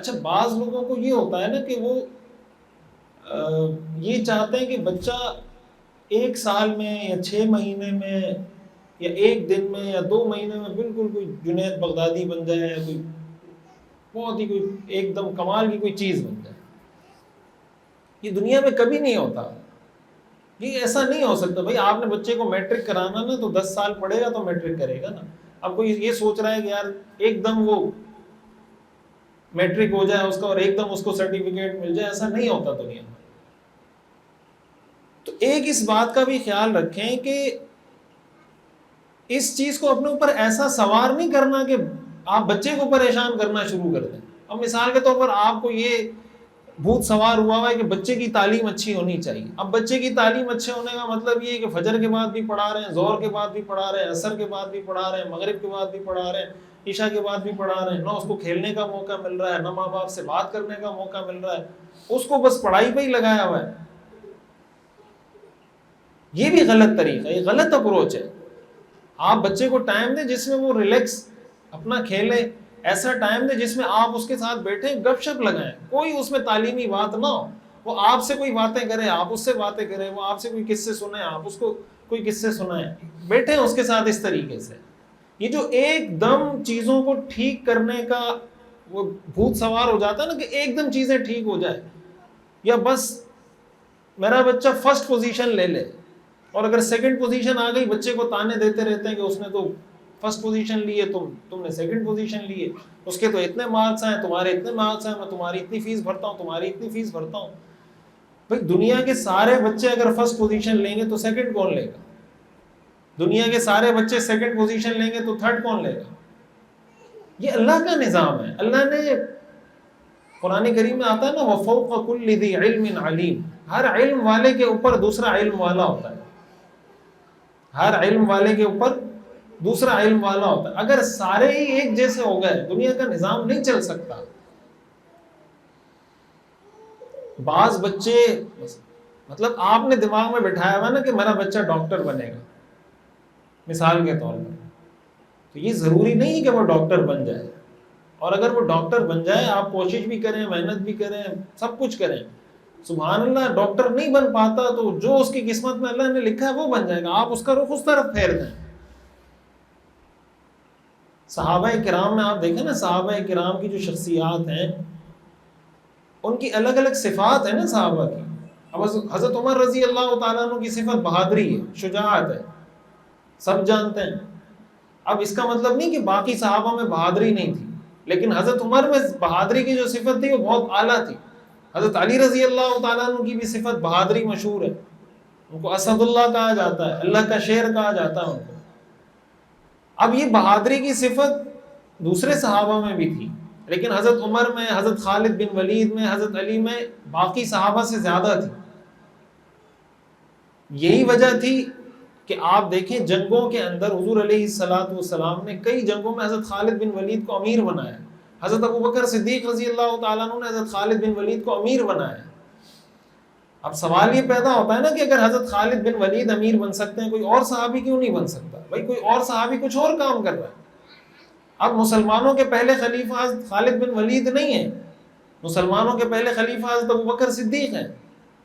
اچھا بعض لوگوں کو یہ ہوتا ہے نا کہ وہ یہ چاہتے ہیں کہ بچہ 1 سال میں یا 6 مہینے میں یا 1 دن میں یا 2 مہینے میں بالکل کوئی جنید بغدادی بن جائے، یا کوئی بہت ہی کوئی ایک دم کمال کی کوئی چیز بن جائے. یہ دنیا میں کبھی نہیں ہوتا، یہ ایسا نہیں ہو سکتا. بھائی آپ نے بچے کو میٹرک کرانا نا تو 10 سال پڑھے گا تو میٹرک کرے گا نا. اب کوئی یہ سوچ رہا ہے کہ یار ایک دم وہ میٹرک ہو جائے اس کا اور ایک دم اس کو سرٹیفکیٹ مل جائے، ایسا نہیں ہوتا دنیا میں. تو ایک اس بات کا بھی خیال رکھیں کہ اس چیز کو اپنے اوپر ایسا سوار نہیں کرنا کہ آپ بچے کو پریشان کرنا شروع کر دیں. اب مثال کے طور پر آپ کو یہ بھوت سوار ہوا ہے کہ بچے کی تعلیم اچھی ہونی چاہیے. اب بچے کی تعلیم اچھے ہونے کا مطلب یہ ہے کہ فجر کے بعد بھی پڑھا رہے ہیں، ظہر کے بعد بھی پڑھا رہے ہیں، عصر کے بعد بھی پڑھا رہے ہیں، مغرب کے بعد بھی پڑھا رہے ہیں، عشاء کے بعد بھی پڑھا رہے ہیں. نہ اس کو کھیلنے کا موقع مل رہا ہے، نہ ماں باپ سے بات کرنے کا موقع مل رہا ہے، اس کو بس پڑھائی پہ ہی لگایا ہوا ہے. یہ بھی غلط طریقہ ہے، یہ غلط اپروچ ہے. آپ بچے کو ٹائم دیں جس میں وہ ریلیکس اپنا کھیلے، ایسا ٹائم دیں جس میں آپ اس کے ساتھ بیٹھیں، گپ شپ لگائیں، کوئی اس میں تعلیمی بات نہ ہو. وہ آپ سے کوئی باتیں کرے، آپ اس سے باتیں کریں، وہ آپ سے کوئی قصے سنیں، آپ اس کو کوئی قصے سنائیں، بیٹھیں اس کے ساتھ اس طریقے سے. یہ جو ایک دم چیزوں کو ٹھیک کرنے کا وہ بھوت سوار ہو جاتا ہے نا کہ ایک دم چیزیں ٹھیک ہو جائے، یا بس میرا بچہ فرسٹ پوزیشن لے لے، اور اگر سیکنڈ پوزیشن آ گئی بچے کو تانے دیتے رہتے ہیں کہ اس نے تو فرسٹ پوزیشن لی ہے، تم نے سیکنڈ پوزیشن لی ہے، اس کے تو اتنے مارکس ہیں، تمہارے اتنے مارکس ہیں، میں تمہاری اتنی فیس بھرتا ہوں، تمہاری اتنی فیس بھرتا ہوں. بھائی دنیا کے سارے بچے اگر فرسٹ پوزیشن لیں گے تو سیکنڈ کون لے گا؟ دنیا کے سارے بچے سیکنڈ پوزیشن لیں گے تو تھرڈ کون لے گا؟ یہ اللہ کا نظام ہے. اللہ نے قرآن کریم میں آتا ہے نا وَفَوْقَ كُلِّ ذِي عِلْمٍ عَلِيمٍ، ہر علم والے کے اوپر دوسرا علم والا ہوتا ہے. ہر علم والے کے اوپر دوسرا علم والا ہوتا ہے. اگر سارے ہی ایک جیسے ہو گئے دنیا کا نظام نہیں چل سکتا. بعض بچے مطلب آپ نے دماغ میں بٹھایا ہوا نا کہ میرا بچہ ڈاکٹر بنے گا مثال کے طور پر، تو یہ ضروری نہیں کہ وہ ڈاکٹر بن جائے. اور اگر وہ ڈاکٹر بن جائے، آپ کوشش بھی کریں، محنت بھی کریں، سب کچھ کریں، سبحان اللہ ڈاکٹر نہیں بن پاتا تو جو اس کی قسمت میں اللہ نے لکھا ہے وہ بن جائے گا. آپ اس کا رخ اس طرف پھیر دیں. صحابہ کرام میں آپ دیکھیں نا، صحابہ کرام کی جو شخصیات ہیں ان کی الگ الگ صفات ہیں نا صحابہ کی. اب حضرت عمر رضی اللہ تعالیٰ عنہ کی صفت بہادری ہے، شجاعت ہے، سب جانتے ہیں. اب اس کا مطلب نہیں کہ باقی صحابہ میں بہادری نہیں تھی، لیکن حضرت عمر میں بہادری کی جو صفت تھی وہ بہت اعلیٰ تھی. حضرت علی رضی اللہ تعالیٰ عنہ کی بھی صفت بہادری مشہور ہے، ان کو اسد اللہ کہا جاتا ہے، اللہ کا شیر کہا جاتا ہے ان کو. اب یہ بہادری کی صفت دوسرے صحابہ میں بھی تھی، لیکن حضرت عمر میں، حضرت خالد بن ولید میں، حضرت علی میں باقی صحابہ سے زیادہ تھی. یہی وجہ تھی کہ آپ دیکھیں جنگوں کے اندر حضور علیہ الصلوۃ والسلام نے کئی جنگوں میں حضرت خالد بن ولید کو امیر بنایا. حضرت ابوبکر صدیق رضی اللہ تعالیٰ عنہ نے حضرت خالد بن ولید کو امیر بنایا. اب سوال یہ پیدا ہوتا ہے نا کہ اگر حضرت خالد بن ولید امیر بن سکتے ہیں، کوئی اور صحابی کیوں نہیں بن سکتا؟ بھائی کوئی اور صحابی کچھ اور کام کر رہا ہے. اب مسلمانوں کے پہلے خلیفہ حضرت خالد بن ولید نہیں ہیں، مسلمانوں کے پہلے خلیفہ حضرت ابوبکر صدیق ہیں،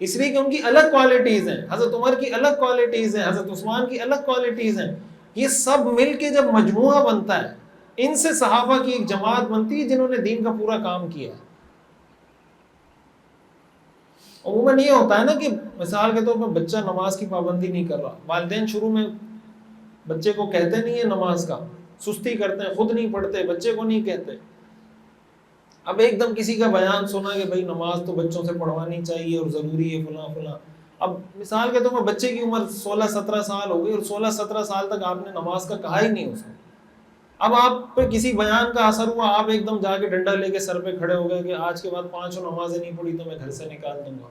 اس لیے کہ ان کی الگ کوالٹیز ہیں. حضرت عمر کی الگ کوالٹیز ہیں، حضرت عثمان کی الگ کوالٹیز ہیں. یہ سب مل کے جب مجموعہ بنتا ہے، ان سے صحابہ کی ایک جماعت بنتی ہے جنہوں نے دین کا پورا کام کیا. عموماً یہ ہوتا ہے نا کہ مثال کے طور پر بچہ نماز کی پابندی نہیں کر رہا، والدین شروع میں بچے کو کہتے نہیں ہیں نماز کا، سستی کرتے ہیں، خود نہیں پڑھتے، بچے کو نہیں کہتے. اب ایک دم کسی کا بیان سنا کہ بھائی نماز تو بچوں سے پڑھوانی چاہیے اور ضروری ہے فلاں فلاں. اب مثال کے طور پر بچے کی عمر 16-17 سال ہو گئی اور 16-17 سال تک آپ نے نماز کا کہا ہی نہیں اس کو. اب آپ پہ کسی بیان کا اثر ہوا، آپ ایک دم جا کے ڈنڈا لے کے سر پہ کھڑے ہو گئے کہ آج کے بعد 5 نمازیں نہیں پڑھی تو میں گھر سے نکال دوں گا.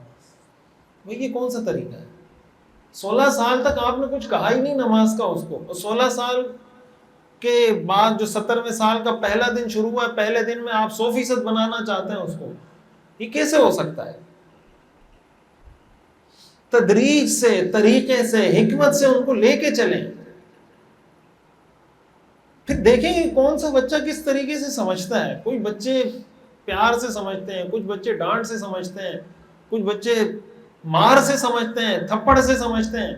بھائی یہ کون سا طریقہ ہے؟ 16 سال تک آپ نے کچھ کہا ہی نہیں نماز کا اس کو، اور 16 سال کے بعد جو 70ویں سال کا پہلا دن شروع ہوا ہے، پہلے دن میں آپ 100% بنانا چاہتے ہیں اس کو. یہ کیسے ہو سکتا ہے؟ تدریج سے، طریقے سے، حکمت سے ان کو لے کے چلیں، پھر دیکھیں کہ کون سا بچہ کس طریقے سے سمجھتا ہے. کوئی بچے پیار سے سمجھتے ہیں، کچھ بچے ڈانٹ سے سمجھتے ہیں، کچھ بچے مار سے سمجھتے ہیں، تھپڑ سے سمجھتے ہیں.